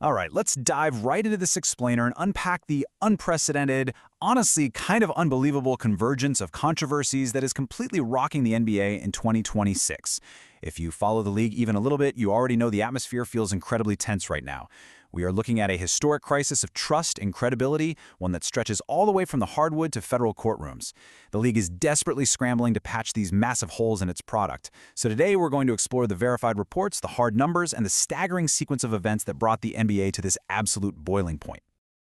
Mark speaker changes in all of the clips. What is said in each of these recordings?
Speaker 1: All right, let's dive right into this explainer and unpack the unprecedented, honestly kind of unbelievable convergence of controversies that is completely rocking the NBA in 2026. If you follow the league even a little bit, you already know the atmosphere feels incredibly tense right now. We are looking at a historic crisis of trust and credibility, one that stretches all the way from the hardwood to federal courtrooms. The league is desperately scrambling to patch these massive holes in its product. So today we're going to explore the verified reports, the hard numbers, and the staggering sequence of events that brought the NBA to this absolute boiling point.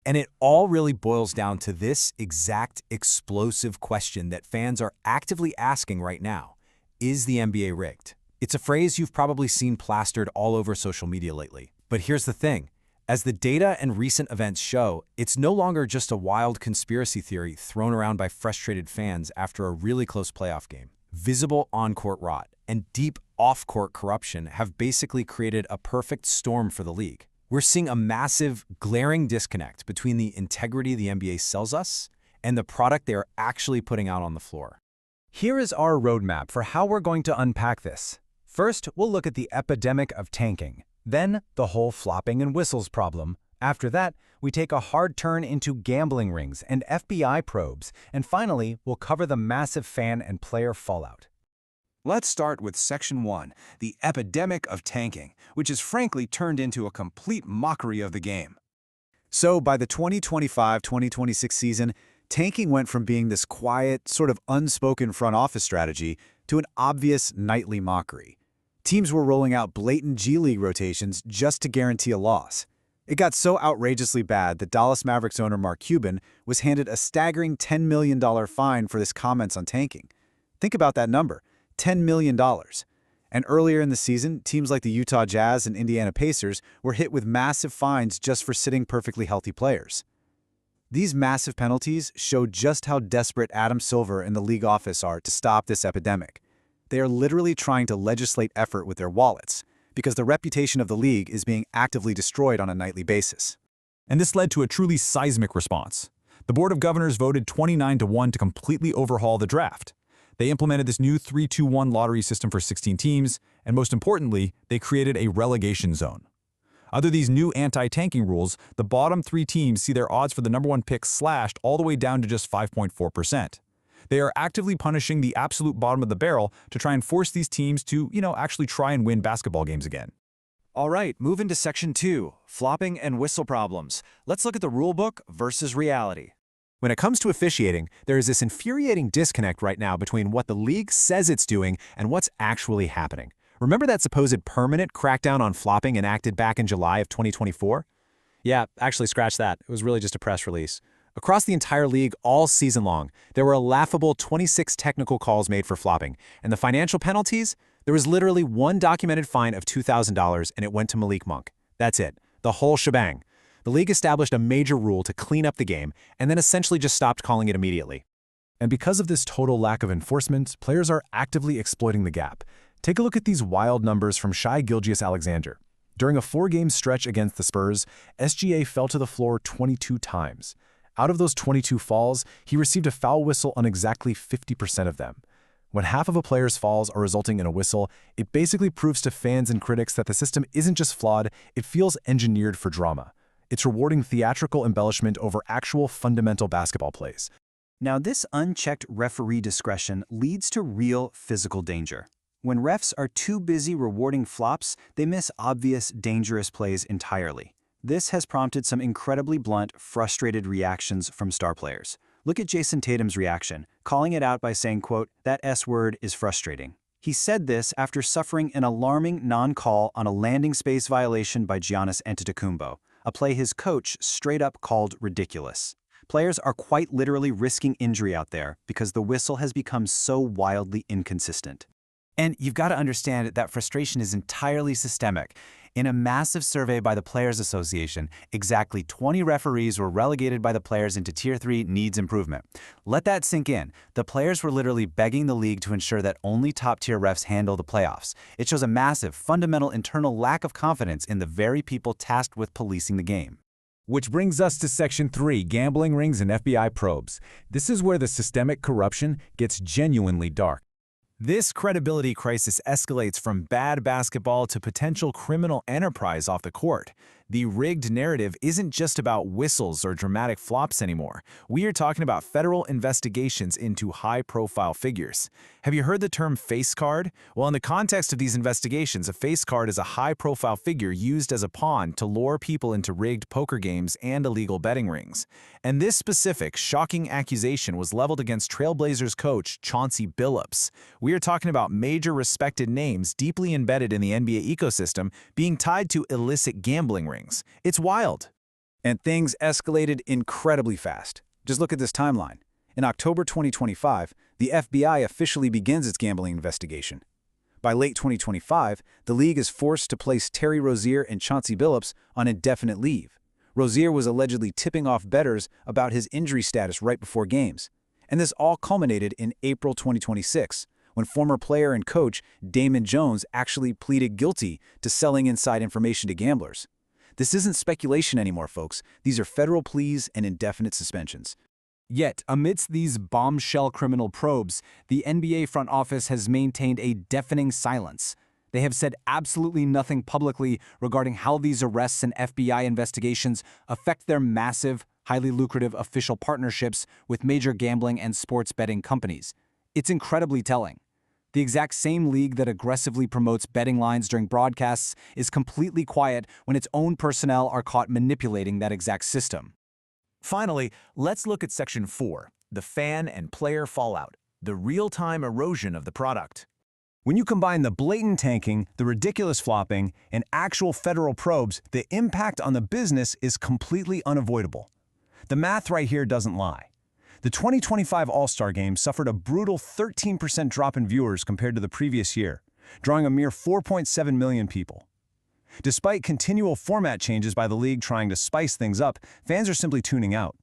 Speaker 2: And it all really boils down to this exact explosive question that fans are actively asking right now. Is the NBA rigged? It's a phrase you've probably seen plastered all over social media lately. But here's the thing. As the data and recent events show, it's no longer just a wild conspiracy theory thrown around by frustrated fans after a really close playoff game. Visible on-court rot and deep off-court corruption have basically created a perfect storm for the league. We're seeing a massive, glaring disconnect between the integrity the NBA sells us and the product they are actually putting out on the floor. Here is our roadmap for how we're going to unpack this. First, we'll look at the epidemic of tanking. Then, the whole flopping and whistles problem. After that, we take a hard turn into gambling rings and FBI probes. And finally, we'll cover the massive fan and player fallout.
Speaker 3: Let's start with Section 1, the epidemic of tanking, which has frankly turned into a complete mockery of the game.
Speaker 1: So by the 2025-2026 season, tanking went from being this quiet, sort of unspoken front office strategy to an obvious nightly mockery. Teams were rolling out blatant G League rotations just to guarantee a loss. It got so outrageously bad that Dallas Mavericks owner Mark Cuban was handed a staggering $10 million fine for his comments on tanking. Think about that number, $10 million. And earlier in the season, teams like the Utah Jazz and Indiana Pacers were hit with massive fines just for sitting perfectly healthy players. These massive penalties show just how desperate Adam Silver and the league office are to stop this epidemic. They are literally trying to legislate effort with their wallets, because the reputation of the league is being actively destroyed on a nightly basis.
Speaker 4: And this led to a truly seismic response. The Board of Governors voted 29-1 to completely overhaul the draft. They implemented this new 3-2-1 lottery system for 16 teams, and most importantly, they created a relegation zone. Under these new anti-tanking rules, the bottom 3 teams see their odds for the number 1 pick slashed all the way down to just 5.4%. They are actively punishing the absolute bottom of the barrel to try and force these teams to, actually try and win basketball games again.
Speaker 1: All right, moving to Section 2, flopping and whistle problems. Let's look at the rulebook versus reality.
Speaker 2: When it comes to officiating, there is this infuriating disconnect right now between what the league says it's doing and what's actually happening. Remember that supposed permanent crackdown on flopping enacted back in July of 2024? Yeah, actually scratch that. It was really just a press release. Across the entire league all season long, there were a laughable 26 technical calls made for flopping, and the financial penalties? There was literally one documented fine of $2,000, and it went to Malik Monk. That's it. The whole shebang. The league established a major rule to clean up the game, and then essentially just stopped calling it immediately.
Speaker 4: And because of this total lack of enforcement, players are actively exploiting the gap. Take a look at these wild numbers from Shai Gilgeous-Alexander. During a 4-game stretch against the Spurs, SGA fell to the floor 22 times. Out of those 22 falls, he received a foul whistle on exactly 50% of them. When half of a player's falls are resulting in a whistle, it basically proves to fans and critics that the system isn't just flawed, it feels engineered for drama. It's rewarding theatrical embellishment over actual fundamental basketball plays.
Speaker 5: Now, this unchecked referee discretion leads to real physical danger. When refs are too busy rewarding flops, they miss obvious, dangerous plays entirely. This has prompted some incredibly blunt, frustrated reactions from star players. Look at Jason Tatum's reaction, calling it out by saying, quote, "That S word is frustrating." He said this after suffering an alarming non-call on a landing space violation by Giannis Antetokounmpo, a play his coach straight up called ridiculous. Players are quite literally risking injury out there because the whistle has become so wildly inconsistent.
Speaker 1: And you've got to understand that frustration is entirely systemic. In a massive survey by the Players Association, exactly 20 referees were relegated by the players into Tier 3 needs improvement. Let that sink in. The players were literally begging the league to ensure that only top-tier refs handle the playoffs. It shows a massive, fundamental internal lack of confidence in the very people tasked with policing the game.
Speaker 4: Which brings us to Section 3, gambling rings and FBI probes. This is where the systemic corruption gets genuinely dark.
Speaker 1: This credibility crisis escalates from bad basketball to potential criminal enterprise off the court.
Speaker 2: The rigged narrative isn't just about whistles or dramatic flops anymore. We are talking about federal investigations into high-profile figures. Have you heard the term face card? Well, in the context of these investigations, a face card is a high-profile figure used as a pawn to lure people into rigged poker games and illegal betting rings. And this specific, shocking accusation was leveled against Trailblazers coach Chauncey Billups. We are talking about major respected names deeply embedded in the NBA ecosystem being tied to illicit gambling rings. It's wild.
Speaker 1: And things escalated incredibly fast. Just look at this timeline. In October 2025, the FBI officially begins its gambling investigation. By late 2025, the league is forced to place Terry Rozier and Chauncey Billups on indefinite leave. Rozier was allegedly tipping off bettors about his injury status right before games. And this all culminated in April 2026, when former player and coach Damon Jones actually pleaded guilty to selling inside information to gamblers. This isn't speculation anymore, folks. These are federal pleas and indefinite suspensions.
Speaker 5: Yet, amidst these bombshell criminal probes, the NBA front office has maintained a deafening silence. They have said absolutely nothing publicly regarding how these arrests and FBI investigations affect their massive, highly lucrative official partnerships with major gambling and sports betting companies. It's incredibly telling. The exact same league that aggressively promotes betting lines during broadcasts is completely quiet when its own personnel are caught manipulating that exact system.
Speaker 2: Finally, let's look at Section 4, the fan and player fallout, the real-time erosion of the product.
Speaker 3: When you combine the blatant tanking, the ridiculous flopping, and actual federal probes, the impact on the business is completely unavoidable. The math right here doesn't lie. The 2025 All-Star Game suffered a brutal 13% drop in viewers compared to the previous year, drawing a mere 4.7 million people. Despite continual format changes by the league trying to spice things up, fans are simply tuning out.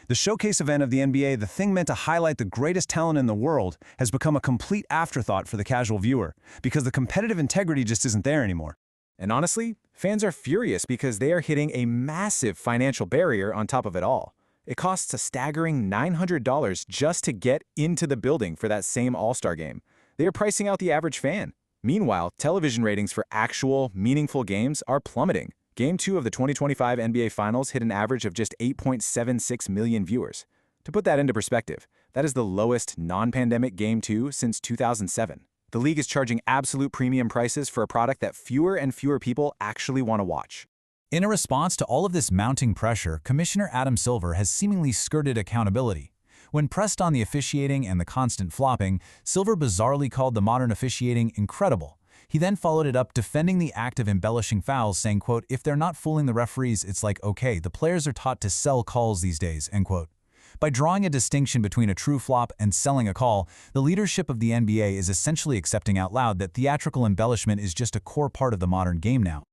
Speaker 3: The showcase event of the NBA, the thing meant to highlight the greatest talent in the world, has become a complete afterthought for the casual viewer, because the competitive integrity just isn't there anymore.
Speaker 2: And honestly, fans are furious because they are hitting a massive financial barrier on top of it all. It costs a staggering $900 just to get into the building for that same All-Star game. They are pricing out the average fan. Meanwhile, television ratings for actual, meaningful games are plummeting. Game 2 of the 2025 NBA Finals hit an average of just 8.76 million viewers. To put that into perspective, that is the lowest non-pandemic Game 2 since 2007. The league is charging absolute premium prices for a product that fewer and fewer people actually want to watch. In a response to all of this mounting pressure, Commissioner Adam Silver has seemingly skirted accountability. When pressed on the officiating and the constant flopping, Silver bizarrely called the modern officiating incredible. He then followed it up defending the act of embellishing fouls, saying, quote, "If they're not fooling the referees, it's like, okay, the players are taught to sell calls these days," end quote. By drawing a distinction between a true flop and selling a call, the leadership of the NBA is essentially accepting out loud that theatrical embellishment is just a core part of the modern game now.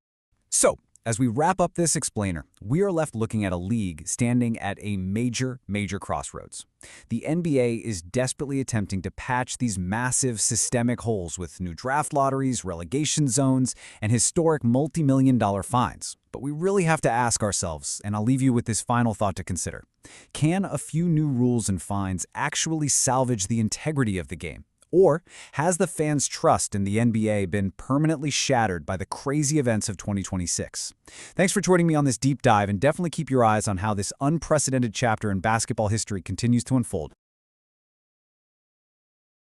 Speaker 1: So, as we wrap up this explainer, we are left looking at a league standing at a major crossroads. The NBA is desperately attempting to patch these massive systemic holes with new draft lotteries, relegation zones, and historic multi-million-dollar fines. But we really have to ask ourselves, and I'll leave you with this final thought to consider. Can a few new rules and fines actually salvage the integrity of the game? Or has the fans' trust in the NBA been permanently shattered by the crazy events of 2026? Thanks for joining me on this deep dive, and definitely keep your eyes on how this unprecedented chapter in basketball history continues to unfold.